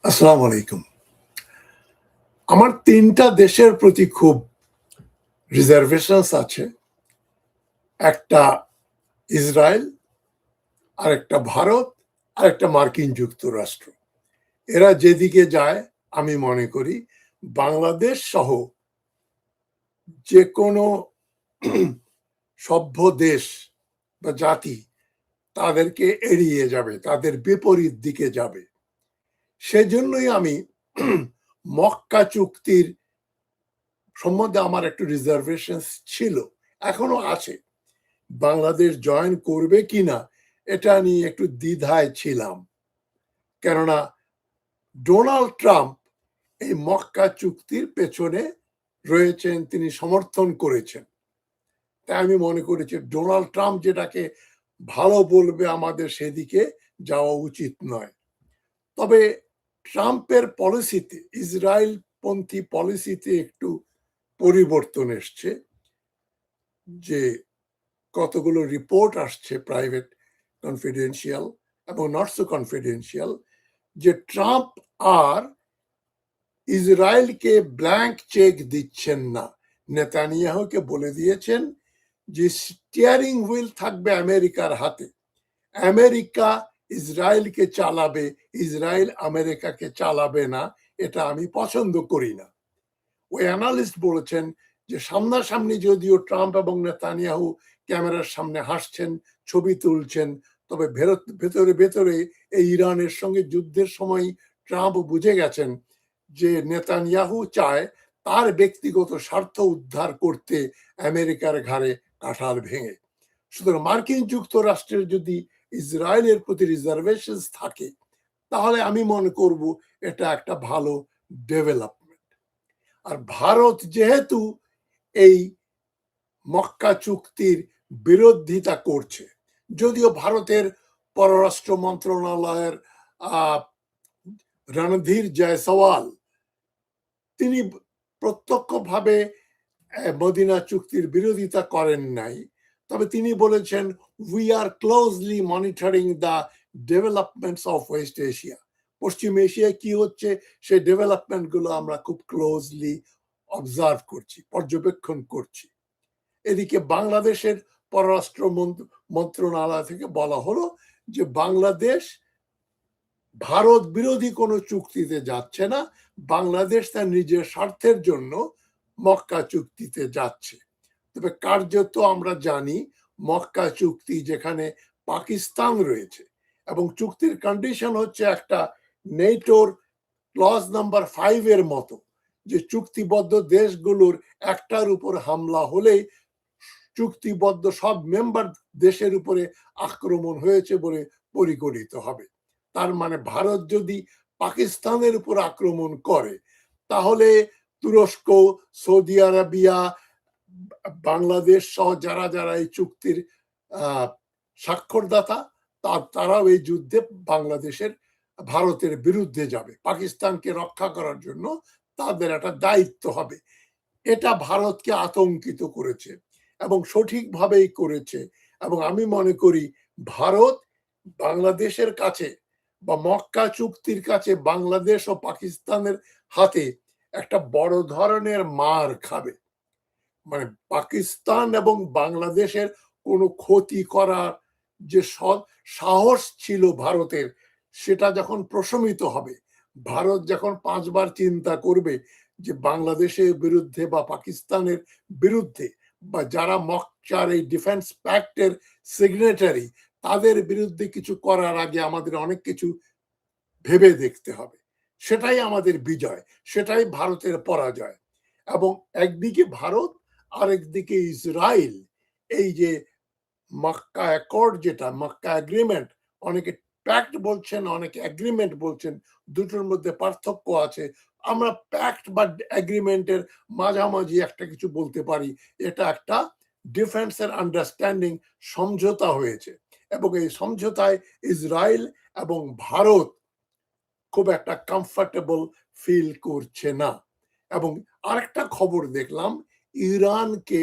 আসসালামু আলাইকুম। আমার ৩ টা দেশের প্রতি খুব রিজার্ভেশনস আছে। একটা ইসরায়েল, আরেকটা ভারত, আরেকটা মার্কিন যুক্তরাষ্ট্র। এরা যেদিকে যায় আমি মনে করি বাংলাদেশ সহ যেকোনো সভ্য দেশ বা জাতি তাদেরকে এড়িয়ে যাবে, তাদের বিপরীত দিকে যাবে। সেজন্যই আমি মক্কা চুক্তির সম্বন্ধে আমার একটু রিজার্ভেশনস ছিল, এখনো আছে। বাংলাদেশ জয়েন করবে কিনা এটা নিয়ে একটু দ্বিধায় ছিলাম। কেননা ডোনাল্ড ট্রাম্প এই মক্কা চুক্তির পেছনে রয়েছেন, তিনি সমর্থন করেছেন। তাই আমি মনে করেছি ডোনাল্ড ট্রাম্প যেটাকে ভালো বলবে আমাদের সেদিকে যাওয়া উচিত নয়। তবে ট্রাম্পের পলিসিতে, ইসরায়েল পন্থী পলিসিতে একটু পরিবর্তন এসছে। যে কতগুলো রিপোর্ট আসছে প্রাইভেট, কনফিডেন্সিয়াল এবং নট সো কনফিডেন্সিয়াল, যে ট্রাম্প আর ইসরায়েলকে ব্ল্যাঙ্ক চেক দিচ্ছেন না। নেতানিয়াহুকে বলে দিয়েছেন যে স্টিয়ারিং হুইল থাকবে আমেরিকার হাতে, আমেরিকা ইসরায়েলকে চালাবে, ইসরায়েল আমেরিকাকে চালাবে না। এটা আমি পছন্দ করি না। ওই অ্যানালিস্ট বলেছেন যে সামনাসামনি যদিও ট্রাম্প এবং নেতানিয়াহু ক্যামেরার সামনে হাসছেন, ছবি তুলছেন, তবে ভেতরে ভেতরে এই ইরানের সঙ্গে যুদ্ধের সময় ট্রাম্প বুঝে গেছেন যে নেতানিয়াহু চায় তার ব্যক্তিগত স্বার্থ উদ্ধার করতে আমেরিকার ঘাড়ে কাঁঠাল ভেঙে। সুতরাং মার্কিন যুক্তরাষ্ট্রের যদি ইসরায়েলের প্রতি রিজার্ভেশন থাকে তাহলে আমি মনে করব এটা একটা ভালো ডেভেলপমেন্ট। আর ভারত যেহেতু এই মক্কা চুক্তির বিরোধিতা করছে, যদিও ভারতের পররাষ্ট্র মন্ত্রণালয়ের রণধীর জয়সওয়াল তিনি প্রত্যক্ষভাবে মদিনা চুক্তির বিরোধিতা করেন নাই, তবে তিনি বলেছেন we are closely monitoring the developments of West Asia. পশ্চিম এশিয়ায় কি হচ্ছে সেই ডেভেলপমেন্ট গুলো আমরা খুব ক্লোজলি অবজার্ভ করছি, পর্যবেক্ষণ করছি। এদিকে বাংলাদেশের পররাষ্ট্র মন্ত্রণালয় থেকে বলা হলো যে বাংলাদেশ ভারত বিরোধী কোনো চুক্তিতে যাচ্ছে না, বাংলাদেশ তার নিজের স্বার্থের জন্য মক্কা চুক্তিতে যাচ্ছে। তবে কার্যত আমরা জানি মক্কা চুক্তি যেখানে পাকিস্তান রয়েছে এবং চুক্তির কন্ডিশন হচ্ছে একটা নেটোর ক্লজ নাম্বার 5 এর মতো, যে চুক্তিবদ্ধ দেশগুলোর একটার উপর হামলা হলেই চুক্তিবদ্ধ সব মেম্বার দেশের উপরে আক্রমণ হয়েছে বলে পরিগণিত হবে। তার মানে ভারত যদি পাকিস্তানের উপর আক্রমণ করে তাহলে তুরস্ক, সৌদি আরবিয়া, বাংলাদেশ সহ যারা যারা এই চুক্তির স্বাক্ষরদাতা তারাও এই যুদ্ধে বাংলাদেশের ভারতের বিরুদ্ধে যাবে। পাকিস্তানকে রক্ষা করার জন্য তাদের একটা দায়িত্ব হবে। এটা ভারতকে আতঙ্কিত করেছে এবং সঠিকভাবেই করেছে। এবং আমি মনে করি ভারত বাংলাদেশের কাছে বা মক্কা চুক্তির কাছে বাংলাদেশ ও পাকিস্তানের হাতে একটা বড় ধরনের মার খাবে। মানে পাকিস্তান এবং বাংলাদেশের কোনো ক্ষতি করার যে সাহস ছিল ভারতের, সেটা যখন প্রশমিত হবে, ভারত যখন 5 বার চিন্তা করবে যে বাংলাদেশের বিরুদ্ধে বা পাকিস্তানের বিরুদ্ধে বা যারা মক্কার এই ডিফেন্স প্যাক্টের সিগনেটারি তাদের বিরুদ্ধে কিছু করার আগে আমাদের অনেক কিছু ভেবে দেখতে হবে। সেটাই আমাদের বিজয়, সেটাই ভারতের পরাজয়। এবং একদিকে ভারত, আরেকদিকে ইসরায়েল। এই যে মক্কা অ্যাকর্ড, যেটা মক্কা এগ্রিমেন্ট, অনেকে প্যাক্ট বলছেন, অনেকে এগ্রিমেন্ট বলছেন, দুটোর মধ্যে পার্থক্য আছে। আমরা প্যাক্ট বা এগ্রিমেন্টের মাঝামাঝি একটা কিছু বলতে পারি। এটা একটা ডিফেন্সের আন্ডারস্ট্যান্ডিং, সমঝোতা হয়েছে এবং এই সমঝোতায় ইসরায়েল এবং ভারত খুব একটা কমফর্টেবল ফিল করছে না। এবং আরেকটা খবর দেখলাম, ইরানকে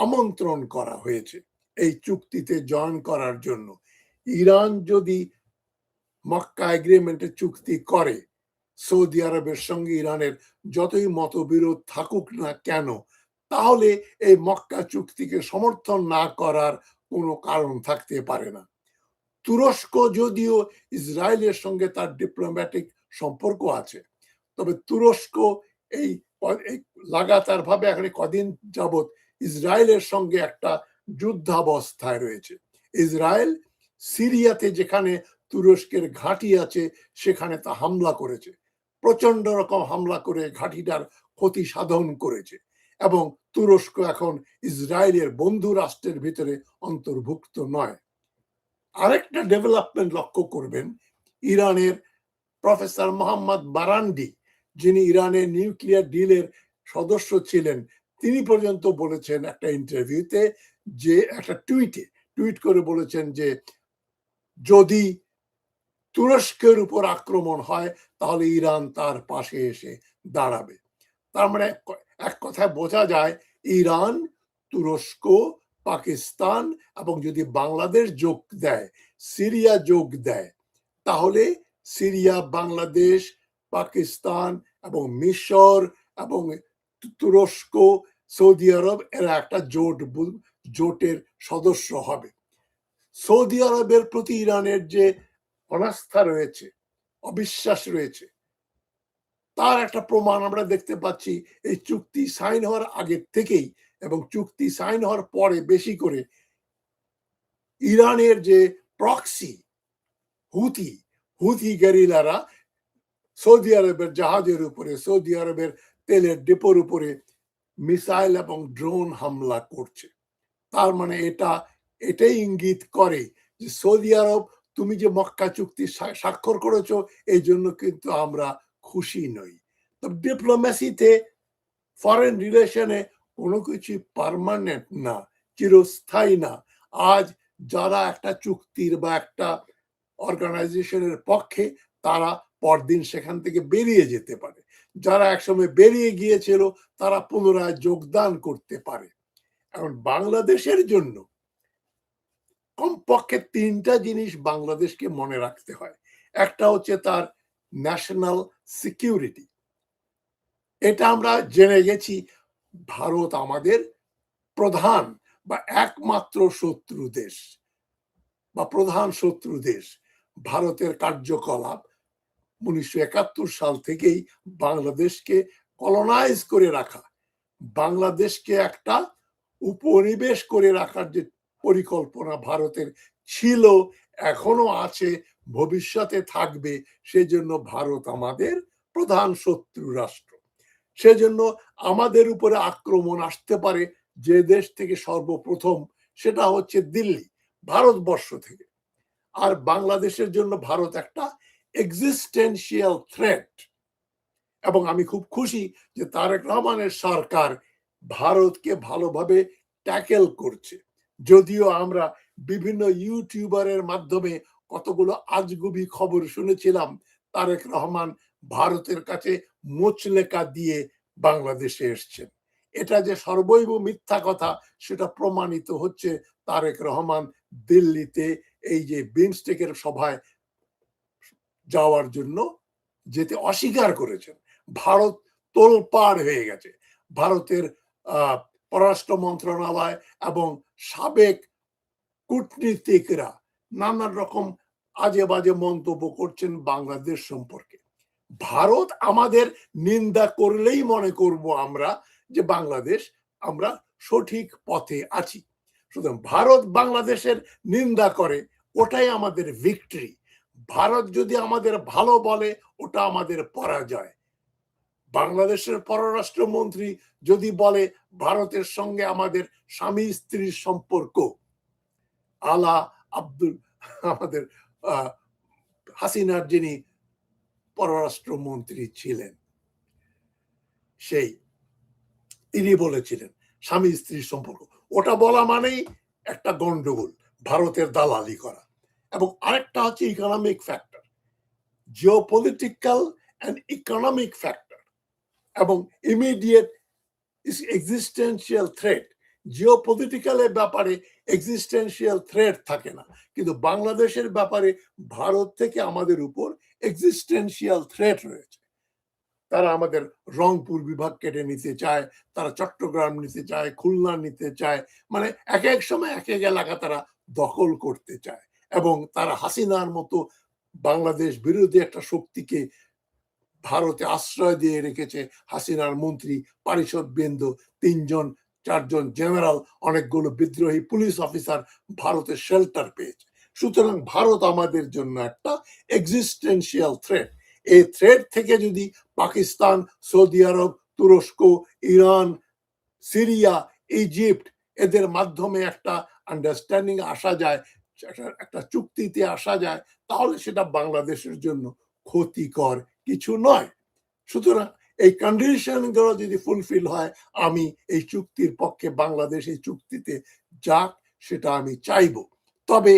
আমন্ত্রণ করা হয়েছে এই চুক্তিতে জয়েন করার জন্য। ইরান যদি মক্কা এগ্রিমেন্টে চুক্তি করে সৌদি আরবের সঙ্গে ইরানের যতই মতবিরোধ থাকুক না কেন, তাহলে এই মক্কা চুক্তিকে সমর্থন না করার কোনো কারণ থাকতে পারে না। তুরস্ক যদিও ইসরায়েলের সঙ্গে তার ডিপ্লোম্যাটিক সম্পর্ক আছে, তবে তুরস্ক এই লাগাতার ভাবে এখন কদিন যাবৎ ইসরায়েলের সঙ্গে একটা যুদ্ধাবস্থায় রয়েছে। ইসরায়েল সিরিয়াতে যেখানে তুরস্কের ঘাঁটি আছে সেখানে তা হামলা করেছে, প্রচন্ড রকম হামলা করে ঘাঁটিটার ক্ষতি সাধন করেছে, এবং তুরস্ক এখন ইসরায়েলের বন্ধু রাষ্ট্রের ভিতরে অন্তর্ভুক্ত নয়। আরেকটা ডেভেলপমেন্ট লক্ষ্য করবেন, ইরানের প্রফেসর মোহাম্মদ বারান্ডি, যিনি ইরানের নিউক্লিয়ার ডিলের সদস্য ছিলেন, তিনি পর্যন্ত বলেছেন একটা ইন্টারভিউতে, যে একটা টুইট করে বলেছেন যে যদি তুরস্কের উপর আক্রমণ হয় তাহলে ইরান তার পাশে এসে দাঁড়াবে। তার মানে এক কথায় বোঝা যায় ইরান, তুরস্ক, পাকিস্তান এবং যদি বাংলাদেশ যোগ দেয়, সিরিয়া যোগ দেয়, তাহলে সিরিয়া, বাংলাদেশ, পাকিস্তান এবং মিশর এবং তুরস্ক, সৌদি আরব এরা একটা জোটের সদস্য হবে। সৌদি আরবের প্রতি ইরানের যে অনাস্থা রয়েছে, অবিশ্বাস রয়েছে, তার একটা প্রমাণ আমরা দেখতে পাচ্ছি এই চুক্তি সাইন হওয়ার আগের থেকেই, এবং চুক্তি সাইন হওয়ার পরে বেশি করে ইরানের যে প্রক্সি হুথি গেরিলারা সৌদি আরবের জাহাজের উপরে, সৌদি আরবের তেলের ডিপোর উপরে মিসাইল এবং ড্রোন হামলা করছে। তার মানে এটাই ইঙ্গিত করে যে সৌদি আরব, তুমি যে মক্কা চুক্তি স্বাক্ষর করেছো এই জন্য কিন্তু আমরা খুশি নই। তবে ডিপ্লোম্যাসিতে, ফরেন রিলেশনে কোনো কিছু পার্মানেন্ট না, চিরস্থায়ী না। আজ যারা একটা চুক্তির বা একটা অর্গানাইজেশনের পক্ষে, তারা পরদিন সেখান থেকে বেরিয়ে যেতে পারে। যারা একসময় বেরিয়ে গিয়েছিল তারা পুনরায় যোগদান করতে পারে। এখন বাংলাদেশের জন্য কমপক্ষে 3টা জিনিস বাংলাদেশকে মনে রাখতে হয়। একটা হচ্ছে তার ন্যাশনাল সিকিউরিটি। এটা আমরা জেনে গেছি, ভারত আমাদের প্রধান বা একমাত্র শত্রু দেশ বা প্রধান শত্রু দেশ। ভারতের কার্যকলাপ 1971 সাল থেকেই বাংলাদেশকে কলোনাইজ করে রাখা, বাংলাদেশকে একটা উপনিবেশ করে রাখার যে পরিকল্পনা ভারতের ছিল, এখনো আছে, ভবিষ্যতে থাকবে। সেজন্য ভারত আমাদের প্রধান শত্রু রাষ্ট্র। সেজন্য আমাদের উপরে আক্রমণ আসতে পারে যে দেশ থেকে সর্বপ্রথম, সেটা হচ্ছে দিল্লি, ভারতবর্ষ থেকে। আর বাংলাদেশের জন্য ভারত একটা এক্সিস্টেন্সিয়াল থ্রেট। এবং আমি খুব খুশি যে তারেক রহমানের সরকার ভারতকে ভালোভাবে ট্যাকেল করছে। যদিও আমরা বিভিন্ন ইউটিউবারের মাধ্যমে কতগুলো আজগুবি খবর শুনেছিলাম, তারেক রহমান ভারতের কাছে মুচলেকা দিয়ে বাংলাদেশে এসছেন। এটা যে সর্বৈব মিথ্যা কথা সেটা প্রমাণিত হচ্ছে তারেক রহমান দিল্লিতে এই যে বিমস্টেকের সভায় যাওয়ার জন্য যেতে অস্বীকার করেছেন। ভারত তোলপাড় হয়ে গেছে। ভারতের পররাষ্ট্র মন্ত্রণালয় এবং সাবেক কূটনীতিকরা নানান রকম আজে বাজে মন্তব্য করছেন বাংলাদেশ সম্পর্কে। ভারত আমাদের নিন্দা করলেই মনে করব আমরা যে বাংলাদেশ, আমরা সঠিক পথে আছি। সুতরাং ভারত বাংলাদেশের নিন্দা করে, ওটাই আমাদের ভিক্টরি। ভারত যদি আমাদের ভালো বলে, ওটা আমাদের পরাজয়। বাংলাদেশের পররাষ্ট্রমন্ত্রী যদি বলে ভারতের সঙ্গে আমাদের স্বামী স্ত্রীর সম্পর্ক, আলা আব্দুল, আমাদের হাসিনার যিনি পররাষ্ট্রমন্ত্রী ছিলেন, তিনি বলেছিলেন স্বামী স্ত্রীর সম্পর্ক, ওটা বলা মানেই একটা গন্ডগোল, ভারতের দালালি করা। এবং আরেকটা হচ্ছে economic factor, geopolitical and economic factor এবং ইমিডিয়েট এক্সিস্টেন্সিয়াল থ্রেট। জিওপলিটিক্যালের ব্যাপারে এক্সিস্টেন্সিয়াল থ্রেট থাকে না, কিন্তু বাংলাদেশের ব্যাপারে ভারত থেকে আমাদের উপর এক্সিস্টেন্সিয়াল থ্রেট রয়েছে। তারা আমাদের রংপুর বিভাগ কেটে নিতে চায়, তারা চট্টগ্রাম নিতে চায়, খুলনা নিতে চায়, মানে এক এক সময় এক এক এলাকা তারা দখল করতে চায় এবং তারা হাসিনার মতো বাংলাদেশ বিরোধী একটা শক্তিকে ভারতে আশ্রয় দিয়ে রেখেছে। হাসিনার মন্ত্রী পরিষদ বৃন্দ, ৩ জন ৪ জন জেনারেল, অনেকগুলো বিদ্রোহী পুলিশ অফিসার ভারতের শেল্টার পেয়েছে। সুতরাং ভারত আমাদের জন্য একটা এক্সিস্টেন্সিয়াল থ্রেট। এই থ্রেট থেকে যদি পাকিস্তান, সৌদি আরব, তুরস্ক, ইরান, সিরিয়া, ইজিপ্ট এদের মাধ্যমে একটা আন্ডারস্ট্যান্ডিং আসা যায়, একটা চুক্তিতে আসা যায়, তাহলে সেটা বাংলাদেশের জন্য ক্ষতিকর কিছু নয়। সুতরাং এই কন্ডিশন গুলো যদি ফুলফিল হয়, আমি এই চুক্তির পক্ষে, বাংলাদেশ এই চুক্তিতে যাক সেটা আমি চাইব। তবে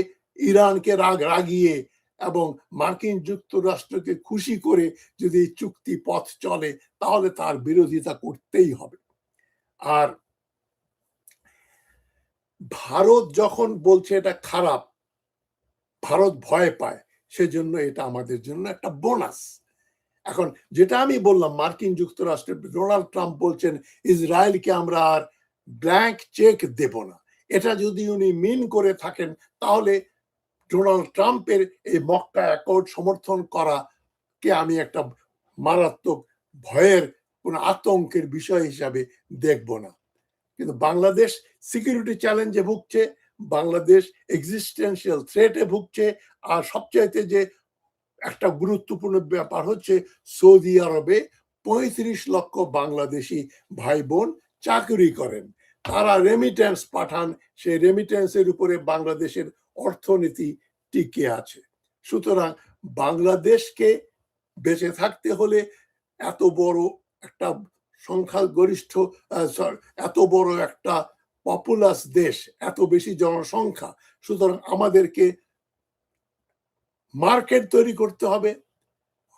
ইরানকে রাগিয়ে এবং মার্কিন যুক্তরাষ্ট্রকে খুশি করে যদি চুক্তি পথ চলে, তাহলে তার বিরোধিতা করতেই হবে। আর ভারত যখন বলছে এটা খারাপ, ভারত ভয় পায়, সেজন্য এটা আমাদের জন্য একটা বোনাস। এখন যেটা আমি বললাম, মার্কিন যুক্তরাষ্ট্রের ডোনাল্ড ট্রাম্প বলছেন ইসরায়েলকে আমরা আর ব্ল্যাঙ্ক চেক দেব না। এটা যদি উনি মিন করে থাকেন, তাহলে ডোনাল্ড ট্রাম্পের এই মক্কা অ্যাকর্ড সমর্থন করা কে আমি একটা মারাত্মক ভয়ের, কোন আতঙ্কের বিষয় হিসাবে দেখব না। কিন্তু বাংলাদেশ সিকিউরিটি চ্যালেঞ্জে ভুগছে, বাংলাদেশ এক্সিস্টেন্সিয়াল থ্রেটে ভুগছে। আর সবচাইতে যে একটা গুরুত্বপূর্ণ ব্যাপার হচ্ছে, সৌদি আরবে ৩৫ লক্ষ বাংলাদেশি ভাই বোন চাকরি করেন, তারা রেমিটেন্স পাঠান, সেই রেমিটেন্সের উপরে বাংলাদেশের অর্থনীতি টিকে আছে। সুতরাং বাংলাদেশকে বেঁচে থাকতে হলে, এত বড় একটা সংখ্যাগরিষ্ঠ, এত বড় একটা পপুলাস দেশ, এত বেশি জনসংখ্যা, সুতরাং আমাদেরকে মার্কেট তৈরি করতে হবে,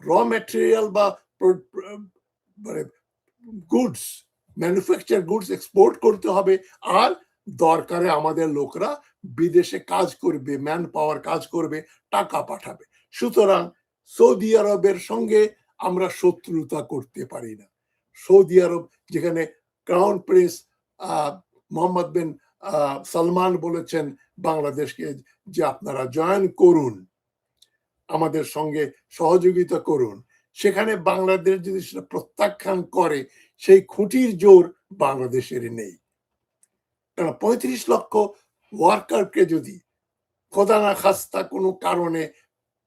র ম্যাটেরিয়াল বা মানে গুডস, ম্যানুফ্যাকচার গুডস এক্সপোর্ট করতে হবে। আর দরকারে আমাদের লোকরা বিদেশে কাজ করবে, ম্যান পাওয়ার কাজ করবে, টাকা পাঠাবে। সুতরাং সৌদি আরবের সঙ্গে আমরা শত্রুতা করতে পারি না। সৌদি আরব, যেখানে ক্রাউন প্রিন্স মোহাম্মদ বিন সালমান বলেছেন বাংলাদেশকে যে আপনারা জয়েন করুন, আমাদের সঙ্গে সহযোগিতা করুন, সেখানে বাংলাদেশ যদি সেটা প্রত্যাখ্যান করে, সেই খুঁটির জোর বাংলাদেশের নেই। কারণ ৩৫ লক্ষ ওয়ার্কারকে যদি খোদা না খাস্তা কোনো কারণে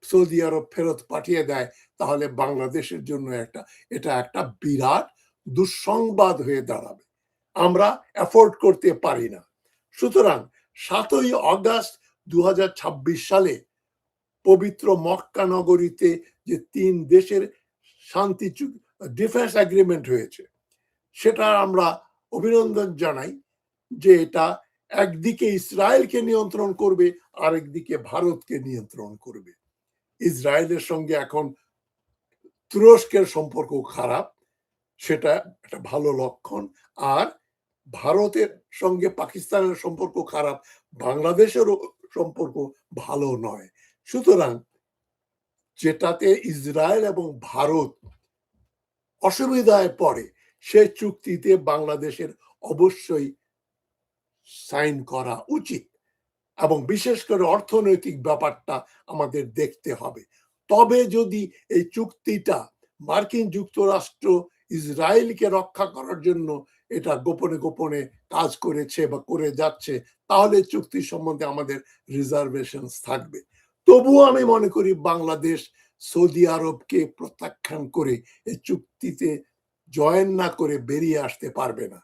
সৌদি আরব ফেরত পাঠিয়ে দেয়, তাহলে বাংলাদেশের জন্য এটা একটা বিরাট দুঃসংবাদ হয়ে দাঁড়াবে। আমরা অ্যাফোর্ড করতে পারি না। সুতরাং ৭ই অগাস্ট ২০২৬ সালে পবিত্র মক্কা নগরীতে যে ৩ দেশের শান্তি ডিফেন্স এগ্রিমেন্ট হয়েছে, সেটা আমরা অভিনন্দন জানাই, যে এটা একদিকে ইসরায়েলকে নিয়ন্ত্রণ করবে, আরেকদিকে ভারতকে নিয়ন্ত্রণ করবে। ইসরায়েলের সঙ্গে এখন তুরস্কের সম্পর্ক খারাপ, সেটা একটা ভালো লক্ষণ। আর ভারতের সঙ্গে পাকিস্তানের সম্পর্ক খারাপ, বাংলাদেশেরও সম্পর্ক ভালো নয়। সুতরাং যেটাতে ইসরায়েল এবং ভারত অসুবিধায় পড়ে, সে চুক্তিতে বাংলাদেশের অবশ্যই সাইন করা উচিত, এবং বিশেষ করে অর্থনৈতিক ব্যাপারটা আমাদের দেখতে হবে। তবে যদি এই চুক্তিটা মার্কিন যুক্তরাষ্ট্র ইসরায়েলকে রক্ষা করার জন্য এটা গোপনে গোপনে কাজ করেছে বা করে যাচ্ছে, তাহলে চুক্তি সম্বন্ধে আমাদের রিজার্ভেশন থাকবে। তবুও আমি মনে করি বাংলাদেশ সৌদি আরবকে প্রত্যাখ্যান করে এই চুক্তিতে জয়েন না করে বেরিয়ে আসতে পারবে না।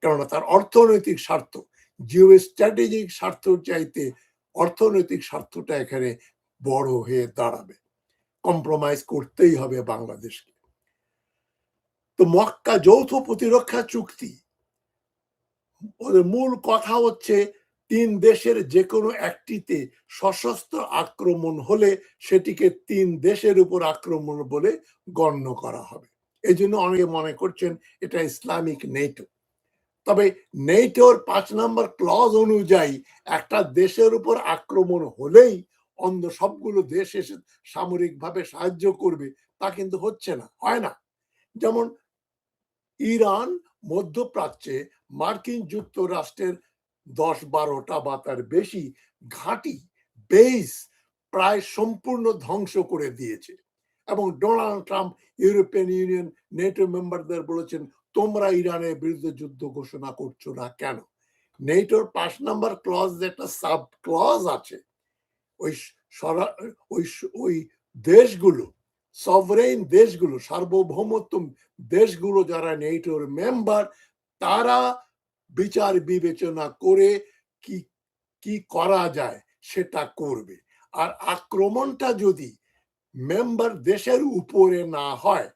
কেননা তার অর্থনৈতিক স্বার্থ, জিও স্ট্র্যাটেজিক স্বার্থ চাইতে অর্থনৈতিক স্বার্থটা এখানে বড় হয়ে দাঁড়াবে। কম্প্রোমাইজ করতেই হবে বাংলাদেশকে। তো মক্কা যৌথ প্রতিরক্ষা চুক্তি, ওদের মূল কথা হচ্ছে ৩ দেশের যে কোনো একটিতে সশস্ত্র আক্রমণ হলে সেটিকে ৩ দেশের উপর আক্রমণ বলে গণ্য করা হবে। এই জন্য অনেকে মনে করছেন এটা ইসলামিক নেটো। তবে নেটোর ৫ নম্বর ক্লজ অনুযায়ী একটা দেশের উপর আক্রমণ হলেই অন্য সবগুলো দেশ এসে সামরিকভাবে সাহায্য করবে, তা কিন্তু হচ্ছে না, হয় না। যেমন ইরান মধ্যপ্রাচ্যে মার্কিন যুক্তরাষ্ট্রের 10-12টা বা তার বেশি ঘাঁটি বেস প্রায় সম্পূর্ণ ধ্বংস করে দিয়েছে। এবং Donald Trump European Union NATO মেম্বারদের বলেছেন, তোমরা ইরানের বিরুদ্ধে যুদ্ধ ঘোষণা করছো না কেন? নেটোর 5 নম্বর ক্লজ একটা সাব ক্লজ আছে, ওই ওই ওই দেশগুলো, সভরেন দেশগুলো, সার্বভৌমত্ব দেশগুলো যারা নেটোর মেম্বার, তারা বিচার বিবেচনা করে কি কি করা যায় সেটা করবে। আর আক্রমণটা যদি মেম্বার দেশের উপরে না হয়,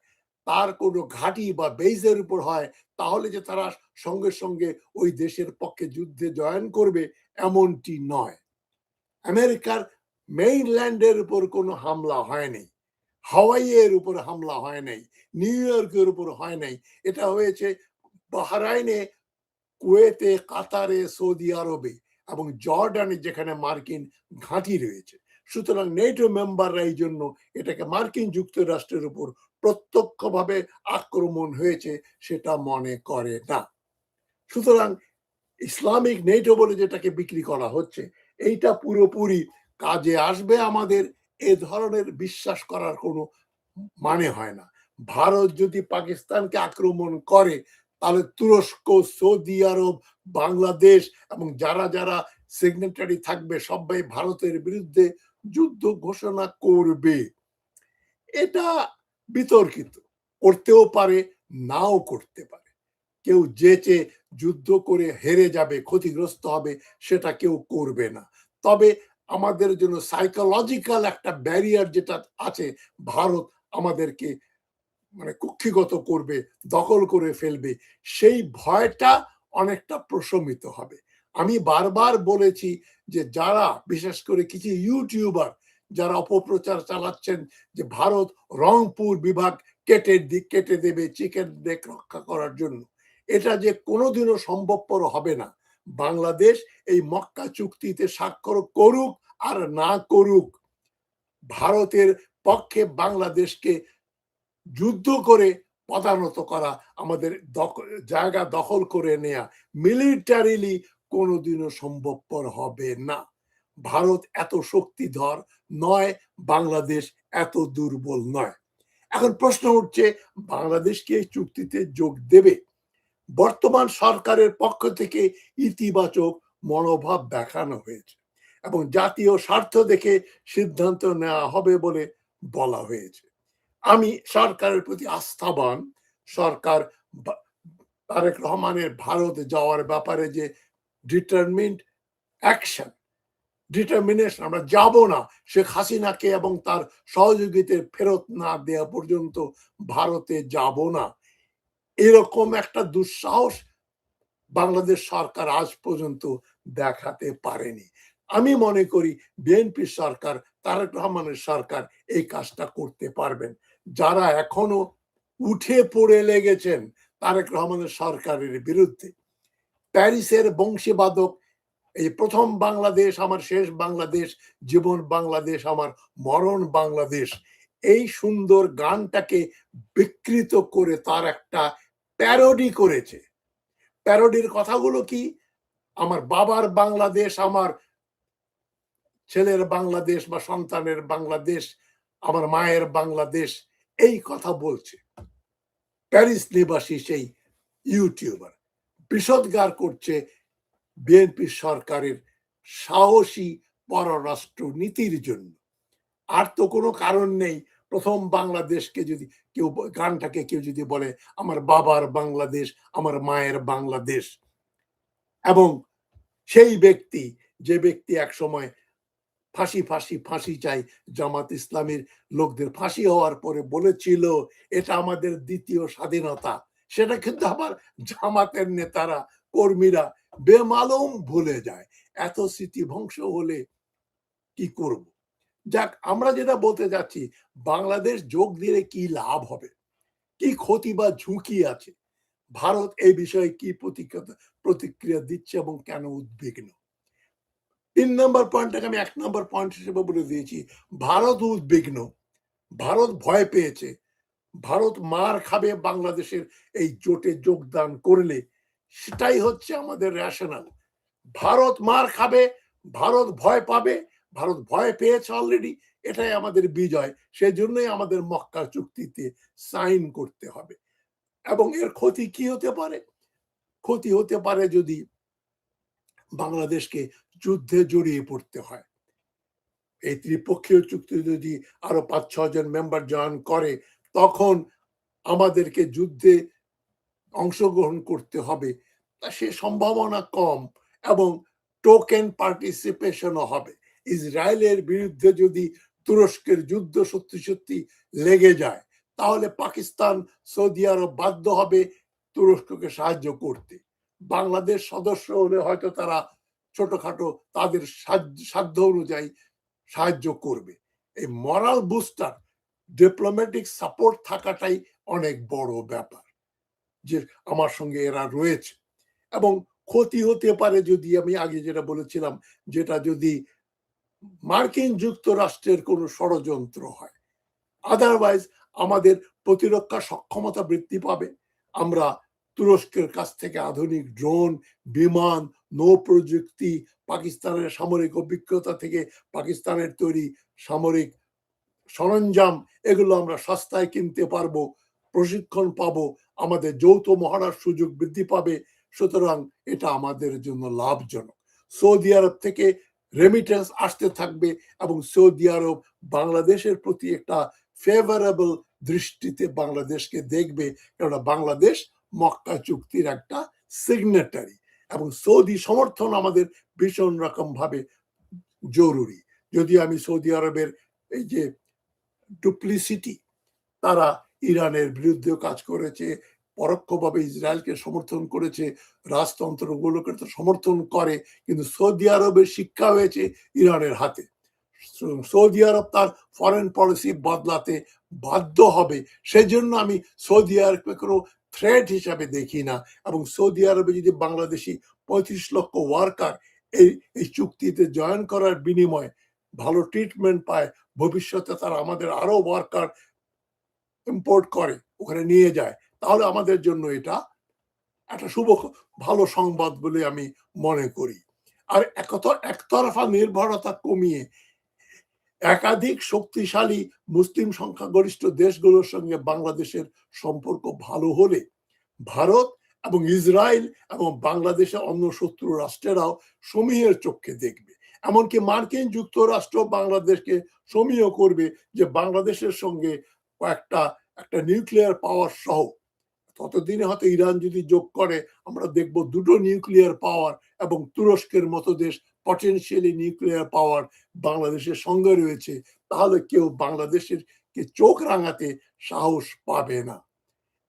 তার কোনো ঘাঁটি বা বেইজের উপর হয়, তাহলে যে তারা সঙ্গে সঙ্গে ওই দেশের পক্ষে যুদ্ধে জয়েন করবে এমনটি নয়। আমেরিকার মেইনল্যান্ডের উপর কোনো হামলা হয়নি, হাওয়াইয়ের উপর হামলা হয় নাই, নিউ ইয়র্কের উপর হয় নাই। এটা হয়েছে বাহরাইনে, কুয়েতে, কাতারে, সৌদি আরবে এবং জর্ডানে, যেখানে মার্কিন ঘাঁটি রয়েছে। সুতরাং নেটো মেম্বাররা এই জন্য এটাকে মার্কিন যুক্তরাষ্ট্রের উপর প্রত্যক্ষভাবে আক্রমণ হয়েছে সেটা মনে করে না। সুতরাং ইসলামিক নেটো বলে যেটাকে বিক্রি করা হচ্ছে, এইটা পুরোপুরি কাজে আসবে আমাদের, এ ধরনের বিশ্বাস করার কোনো মানে হয় না। ভারত যদি পাকিস্তানকে আক্রমণ করে, তাহলে তুরস্ক, সৌদি আরব, বাংলাদেশ এবং যারা যারা সিগনেটারি থাকবে সবাই ভারতের বিরুদ্ধে যুদ্ধ ঘোষণা করবে। এটা বিতর্কিত, করতেও পারে, নাও করতে পারে। কেউ যেচে যুদ্ধ করে হেরে যাবে, ক্ষতিগ্রস্ত হবে, সেটা কেউ করবে না। তবে আমাদের জন্য সাইকোলজিক্যাল একটা ব্যারিয়ার যেটা আছে, ভারত আমাদেরকে মানে কুক্ষিগত করবে, দখল করে ফেলবে, সেই ভয়টা অনেকটা প্রশমিত হবে। আমি বারবার বলেছি যে যারা, বিশেষ করে কিছু ইউটিউবার যারা অপপ্রচার চালাচ্ছেন যে ভারত রংপুর বিভাগ কেটে দেবে চিকেন নেক রক্ষা করার জন্য, এটা যে কোনোদিনও সম্ভবপর হবে না। বাংলাদেশ এই মক্কা চুক্তিতে স্বাক্ষর করুক আর না করুক, ভারতের পক্ষে বাংলাদেশকে যুদ্ধ করে পদানত করা, আমাদের জায়গা দখল করে নেয়া মিলিটারিলি কোনোদিনও সম্ভবপর হবে না। ভারত এত শক্তিধর নয়, বাংলাদেশ এত দুর্বল নয়। এখন প্রশ্ন উঠছে, বাংলাদেশ কি এই চুক্তিতে যোগ দেবে? বর্তমান সরকারের পক্ষ থেকে ইতিবাচক মনোভাব দেখানো হয়েছে এবং জাতীয় স্বার্থ দেখে সিদ্ধান্ত নেওয়া হবে বলে বলা হয়েছে। আমি সরকারের প্রতি আস্থাবান। সরকার তারেক রহমানের ভারত যাওয়ার ব্যাপারে যে ডিটারমিন্ড অ্যাকশন, ডিটারমিনেশন, আমরা যাব না, শেখ হাসিনাকে এবং তার সহযোগীদের ফেরত না দেওয়া পর্যন্ত ভারতে যাব না, এরকম একটা দুঃসাহস বাংলাদেশ সরকার আজ পর্যন্ত দেখাতে পারেনি। আমি মনে করি বিএনপি সরকার, তারেক রহমানের সরকার এই কাজটা করতে পারবেন। যারা এখনো উঠে পড়ে লেগেছেন তারেক রহমানের সরকারের বিরুদ্ধে, প্যারিসের বংশীবাদক, এই প্রথম বাংলাদেশ আমার শেষ বাংলাদেশ, জীবন বাংলাদেশ আমার মরণ বাংলাদেশ, এই সুন্দর গানটাকে বিকৃত করে তার একটা প্যারোডি করেছে। প্যারোডির কথাগুলো কি? আমার বাবার বাংলাদেশ, আমার ছেলের বাংলাদেশ বা সন্তানের বাংলাদেশ, আমার মায়ের বাংলাদেশ, এই কথা বলছে প্যারিস নিবাসী সেই ইউটিউবার। বিষোদ্গার করছে বিএনপি সরকারের সাহসী পররাষ্ট্র নীতির জন্য। আর তো কোনো কারণ নেই। প্রথম বাংলাদেশকে যদি কেউ, গানটাকে কেউ যদি বলে আমার বাবার বাংলাদেশ, আমার মায়ের বাংলাদেশ, এবং সেই ব্যক্তি, যে ব্যক্তি এক সময় ফাঁসি চাই, জামাত ইসলামের লোকদের ফাঁসি হওয়ার পরে বলেছিল এটা আমাদের দ্বিতীয় স্বাধীনতা, সেটা কিন্তু আবার জামাতের নেতারা, কর্মীরা বেমালুম ভুলে যায়। এত স্মৃতি ধ্বংস হলে কি করব? যাক, আমরা যেটা বলতে যাচ্ছি, বাংলাদেশ যোগ দিলে কি লাভ হবে, কি ক্ষতি বা ঝুঁকি আছে, ভারত এই বিষয়ে কি প্রতিক্রিয়া দিচ্ছে এবং কেন উদ্বিগ্ন। 3 নম্বর পয়েন্টটাকে আমি 1 নম্বর পয়েন্ট হিসেবে বলে দিয়েছি। ভারত উদ্বিগ্ন, ভারত ভয় পেয়েছে, ভারত মার খাবে বাংলাদেশের এই জোটে যোগদান করলে, সেটাই হচ্ছে আমাদের রেশনাল। ভারত মার খাবে, ভারত ভয় পাবে, ভারত ভয় পেয়েছে অলরেডি, এটাই আমাদের বিজয়। সেজন্যই আমাদের মক্কা চুক্তিতে সাইন করতে হবে। এবং এর ক্ষতি কি হতে পারে? ক্ষতি হতে পারে যদি বাংলাদেশকে যুদ্ধে জড়িয়ে পড়তে হয়। এই ত্রিপক্ষীয় চুক্তি যদি আরো ৫-৬ জন মেম্বার জয়েন করে, তখন আমাদেরকে যুদ্ধে অংশগ্রহণ করতে হবে, তা সে সম্ভাবনা কম। এবং টোকেন পার্টিসিপেশনও হবে। ইসরায়েলের বিরুদ্ধে যদি তুরস্কের যুদ্ধ সত্যি সত্যি লেগে যায়, তাহলে পাকিস্তান, সৌদি আরব বাধ্য হবে তুরস্ককে সাহায্য করতে। বাংলাদেশ সদস্য হলে হয়তো তারা ছোটখাটো তাদের সাধ্য অনুযায়ী সাহায্য করবে। এই মরাল বুস্টার, ডিপ্লোম্যাটিক সাপোর্ট থাকাটাই অনেক বড় ব্যাপার, যে আমার সঙ্গে এরা রয়েছে। এবং ক্ষতি হতে পারে যদি, আমি আগে যেটা বলেছিলাম, যেটা যদি মার্কিন যুক্তরাষ্ট্রের কোনো ষড়যন্ত্র হয়। আদারওয়াইজ আমাদের প্রতিরক্ষা সক্ষমতা বৃদ্ধি পাবে। আমরা তুরস্কের কাছ থেকে আধুনিক ড্রোন, বিমান, নৌ প্রযুক্তি, পাকিস্তানের সামরিক অভিজ্ঞতা থেকে পাকিস্তানের তৈরি সামরিক সরঞ্জাম, এগুলো আমরা সস্তায় কিনতে পারবো, প্রশিক্ষণ পাবো, আমাদের যৌথ মহড়ার সুযোগ বৃদ্ধি পাবে। সুতরাং এটা আমাদের জন্য লাভজনক। সৌদি আরব থেকে রেমিটেন্স আসতে থাকবে এবং সৌদি আরব বাংলাদেশের প্রতি একটা ফেভারেবল দৃষ্টিতে বাংলাদেশকে দেখবে, কেননা বাংলাদেশ মক্কা চুক্তির একটা সিগনেটারি এবং সৌদি সমর্থন আমাদের ভীষণ রকম ভাবে জরুরি। যদি আমি সৌদি আরবের এই যে ডুপ্লিসিটি, তারা ইরানের বিরুদ্ধেও কাজ করেছে, পরোক্ষভাবে ইসরায়েলকে সমর্থন করেছে, রাজতন্ত্রগুলোকে তো সমর্থন করে, কিন্তু সৌদি আরবের শিক্ষা হয়েছে ইরানের হাতে। সৌদি আরব তার ফরেন পলিসি বদলাতে বাধ্য হবে। সেজন্য আমি সৌদি আরবকে কোনো থ্রেট হিসাবে দেখি না। এবং সৌদি আরবে যদি বাংলাদেশি ৩৫ লক্ষ ওয়ার্কার এই চুক্তিতে জয়েন করার বিনিময়ে ভালো ট্রিটমেন্ট পায়, ভবিষ্যতে তারা আমাদের আরো ওয়ার্কার ইম্পোর্ট করে ওখানে নিয়ে যায়, তাহলে আমাদের জন্য এটা একটা ভালো সংবাদ বলে আমি মনে করি। আর একতরফা নির্ভরতা কমিয়ে একাধিক শক্তিশালী মুসলিম সংখ্যাগরিষ্ঠ দেশগুলোর সঙ্গে বাংলাদেশের সম্পর্ক ভালো হলে ভারত এবং ইসরায়েল এবং বাংলাদেশের অন্য শত্রু রাষ্ট্রেরাও সমীহের চোখে দেখবে। এমনকি মার্কিন যুক্তরাষ্ট্র বাংলাদেশকে সমীহ করবে যে বাংলাদেশের সঙ্গে একটা নিউক্লিয়ার পাওয়ার সহ, ততদিনে হয়তো ইরান যদি যোগ করে, আমরা দেখব দুটো নিউক্লিয়ার পাওয়ার এবং তুরস্কের মতো দেশ পটেনশিয়ালি নিউক্লিয়ার পাওয়ার বাংলাদেশের সঙ্গে রয়েছে, তাহলে কেউ বাংলাদেশের কে চোখ রাঙাতে সাহস পাবে না।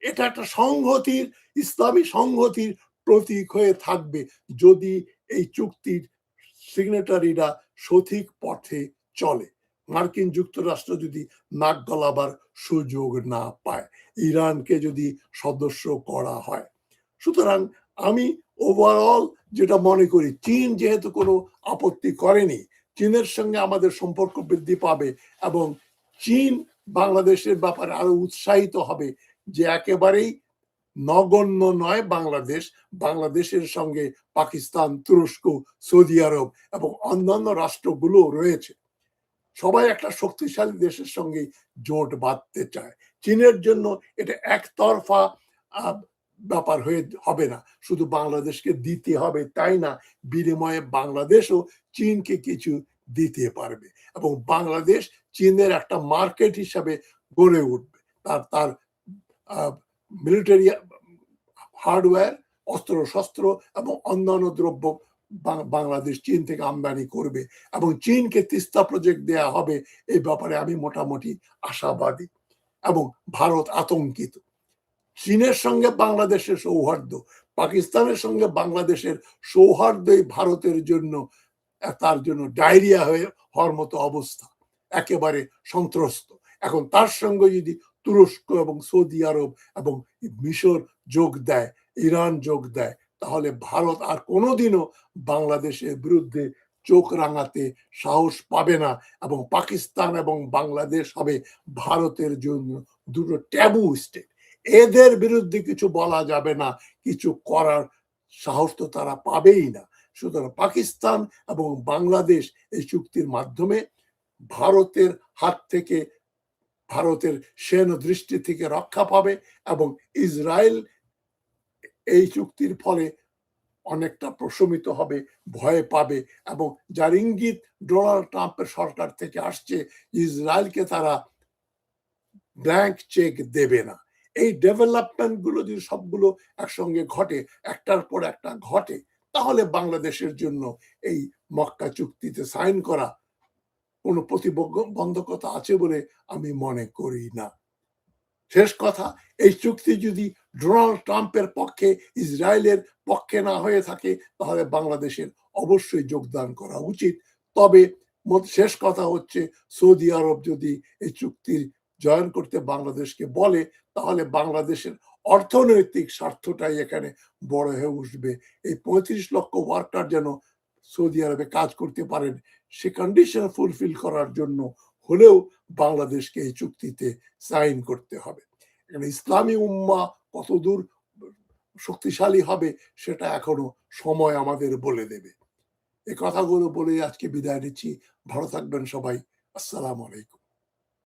এটা একটা সংহতির, ইসলামী সংহতির প্রতীক হয়ে থাকবে যদি এই চুক্তির সিগনেটারিরা সঠিক পথে চলে। মার্কিন যুক্তরাষ্ট্র যদি নাক গলাবার সুযোগ না পায়, ইরানকে যদি সদস্য করা হয়। সুতরাং আমি ওভারঅল যেটা মনে করি, চীন যেহেতু কোনো আপত্তি করেনি, চীনের সঙ্গে আমাদের সম্পর্ক বৃদ্ধি পাবে এবং চীন বাংলাদেশের ব্যাপারে আরো উৎসাহিত হবে যে একেবারেই নগণ্য নয় বাংলাদেশ, বাংলাদেশের সঙ্গে পাকিস্তান, তুরস্ক, সৌদি আরব এবং অন্যান্য রাষ্ট্রগুলো রয়েছে। সবাই একটা শক্তিশালী দেশের সঙ্গে জোট বাঁধতে চায়। চীনের জন্য এটা একতরফা ব্যাপার হবে না, শুধু বাংলাদেশকে দিতে হবে তাই না, বিনিময়ে বাংলাদেশও চীনকে কিছু দিতে পারবে এবং বাংলাদেশ চীনের একটা মার্কেট হিসাবে গড়ে উঠবে। তার মিলিটারি হার্ডওয়্যার, অস্ত্র-শস্ত্র এবং অন্যান্য দ্রব্য বাংলাদেশ চীন থেকে আমদানি করবে এবং চীনকে তিস্তা প্রজেক্ট দেয়া হবে, এই ব্যাপারে আমি মোটামুটি আশাবাদী। এবং ভারত আতঙ্কিত। চীনের সঙ্গে বাংলাদেশের সৌহার্দ্য, পাকিস্তানের সঙ্গে বাংলাদেশের সৌহার্দ্যই ভারতের জন্য, তার জন্য ডায়রিয়া হওয়ার মতো অবস্থা, একেবারে সন্ত্রস্ত। এখন তার সঙ্গে যদি তুরস্ক এবং সৌদি আরব এবং মিশর যোগ দেয়, ইরান যোগ দেয়, তাহলে ভারত আর কোনোদিনও বাংলাদেশের বিরুদ্ধে চোখ রাঙাতে সাহস পাবে না, এবং পাকিস্তান এবং বাংলাদেশ হবে ভারতের জন্য দুটো ট্যাবু স্টেট। এদের বিরুদ্ধে কিছু বলা যাবে না, কিছু করার সাহস তো তারা পাবেই না। সুতরাং পাকিস্তান এবং বাংলাদেশ এই চুক্তির মাধ্যমে ভারতের হাত থেকে, ভারতের সেন দৃষ্টি থেকে রক্ষা পাবে, এবং ইসরায়েল এই চুক্তির ফলে অনেকটা প্রশমিত হবে, ভয় পাবে, এবং যার ইঙ্গিত ডোনাল্ড ট্রাম্পের সরকার থেকে আসছে, ইসরায়েলকে তারা ব্ল্যাঙ্ক চেক দেবে না। এই ডেভেলপমেন্ট গুলো যদি সবগুলো একসঙ্গে ঘটে, একটার পর একটা ঘটে, তাহলে বাংলাদেশের জন্য এই মক্কা চুক্তিতে সাইন করা কোনো প্রতিবন্ধকতা আছে বলে আমি মনে করি না। শেষ কথা, এই চুক্তি যদি ডোনাল্ড ট্রাম্পের পক্ষে, ইসরায়েলের পক্ষে না হয়ে থাকে, তাহলে বাংলাদেশের অবশ্যই যোগদান করা উচিত। তবে শেষ কথা হচ্ছে, সৌদি আরব যদি এই চুক্তির জয়েন করতে বাংলাদেশকে বলে, তাহলে বাংলাদেশের অর্থনৈতিক স্বার্থটাই এখানে বড় হয়ে উঠবে। এই ৩৫ লক্ষ ওয়ার্কার যেন সৌদি আরবে কাজ করতে পারেন, সে কন্ডিশন ফুলফিল করার জন্য হলেও বাংলাদেশকে এই চুক্তিতে সাইন করতে হবে। ইসলামী উম্মাহ কতদূর শক্তিশালী হবে সেটা এখনো সময় আমাদের বলে দেবে। এই কথাগুলো বলে আজকে বিদায় নিচ্ছি। ভালো থাকবেন সবাই। আসসালামু আলাইকুম।